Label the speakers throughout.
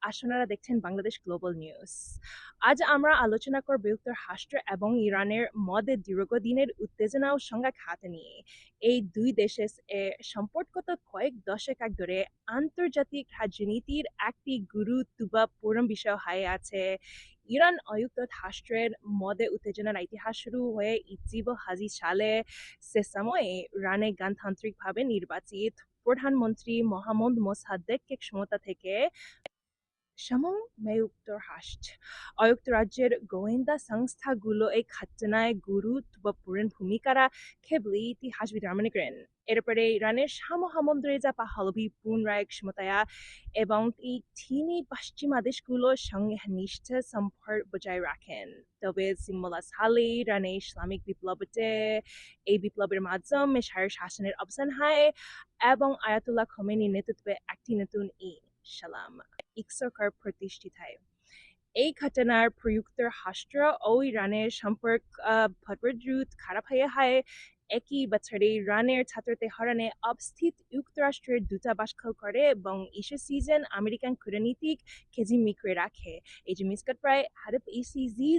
Speaker 1: আপনারা দেখছেন Bangladesh global news. আজ আমরা আলোচনা করব যুক্তরাষ্ট্র এবং ইরানের মধ্যে দীর্ঘদিনের উত্তেজনা ও সংঘাত নিয়ে। এই দুই দেশের সম্পর্ক গত কয়েক দশক ধরে আন্তর্জাতিক রাজনীতির একটি গুরুত্বপূর্ণ বিষয় হয়ে আছে। ইরান ও যুক্তরাষ্ট্রের মধ্যে উত্তেজনার ইতিহাস শুরু হয়ে 1980 সালে। সে সময়ে ইরানে গণতান্ত্রিকভাবে নির্বাচিত প্রধানমন্ত্রী মোহাম্মদ মোসাদ্দেক ক্ষমতা থেকে সমং যুক্তরাষ্ট্র ও যুক্তরাজ্যের গোয়েন্দা সংস্থাগুলো এই ঘটনায় গুরুত্বপূর্ণ ভূমিকা রাখে বলে ইতিহাসবিদরা মনে করেন। এরপরে ইরানের সামহামন্দ্রেজা পাহলভি পুনরায় ক্ষমতায় এবং তিনি পশ্চিমা দেশগুলোর সঙ্গে ঘনিষ্ঠ সম্পর্ক বজায় রাখেন। তবে সিম্বলা সালে ইরানে ইসলামিক বিপ্লবতে এই বিপ্লবের মাধ্যমে শাসনের অবসান হয় এবং আয়াতুল্লাহ খোমেনির নেতৃত্বে একটি নতুন সালাম সরকার প্রতিষ্ঠিত হয়। এই ঘটনার যুক্তরাষ্ট্র ও ইরানের সম্পর্ক দ্রুত খারাপ হয়ে হয়। একই বছরে ইরানের ছাত্র তেহরানে অবস্থিত যুক্তরাষ্ট্রের দূতাবাস করে এবং ইস্যু সিজন আমেরিকান কূটনীতিক কেজি মিকরে রাখে। এই যে মিসকাট প্রায় হারপ ইসিজি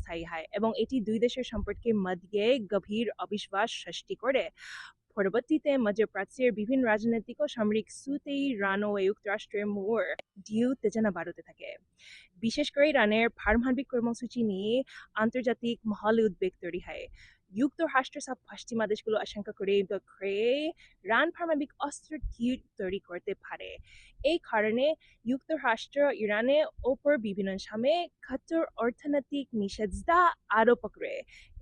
Speaker 1: স্থায়ী হয় এবং এটি দুই দেশের সম্পর্কের মধ্যে গভীর অবিশ্বাস সৃষ্টি করে। পরবর্তীতে মধ্যপ্রাচ্যের বিভিন্ন রাজনৈতিক ও সামরিক ইস্যুতেই ইরান ও যুক্তরাষ্ট্রের মধ্যে উত্তেজনা বাড়তে থাকে। বিশেষ করে ইরানের পারমাণবিক কর্মসূচি নিয়ে আন্তর্জাতিক মহলে উদ্বেগ তৈরি হয়। যুক্তরাষ্ট্র সব পশ্চিমা দেশগুলো আশঙ্কা করে ইরান পারমাণবিক অস্ত্র তৈরি করতে পারে। এই কারণে যুক্তরাষ্ট্র ইরানের ওপর বিভিন্ন সময়ে কঠোর অর্থনৈতিক নিষেধাজ্ঞা আরোপ করে।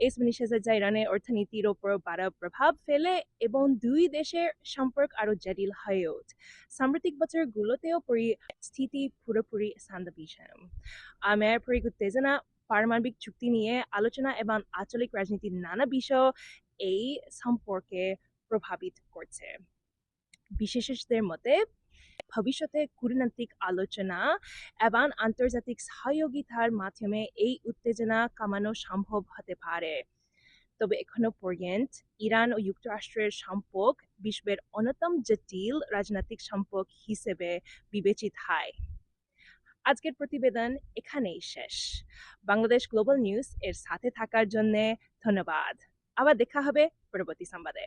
Speaker 1: এই নিষেধাজ্ঞা ইরানের অর্থনীতির ওপর বড় প্রভাব ফেলে এবং দুই দেশের সম্পর্ক আরো জটিল হয়ে ওঠে। সাম্প্রতিক বছরগুলোতেও পরিস্থিতি পুরোপুরি শান্তবিষম। আমের উত্তেজনা, পারমাণবিক চুক্তি নিয়ে আলোচনা এবং আঞ্চলিক রাজনীতির নানা বিষয় এই সম্পর্কে প্রভাবিত করছে। বিশেষজ্ঞদের মতে ভবিষ্যতে কূটনৈতিক আলোচনা এবং আন্তর্জাতিক সহযোগিতার মাধ্যমে এই উত্তেজনা কমানো সম্ভব হতে পারে। তবে এখনো পর্যন্ত ইরান ও যুক্তরাষ্ট্রের সম্পর্ক বিশ্বের অন্যতম জটিল রাজনৈতিক সম্পর্ক হিসেবে বিবেচিত হয়। আজকের প্রতিবেদন এখানেই শেষ। বাংলাদেশ গ্লোবাল নিউজ এর সাথে থাকার জন্য ধন্যবাদ। আবার দেখা হবে পরবর্তী সংবাদে।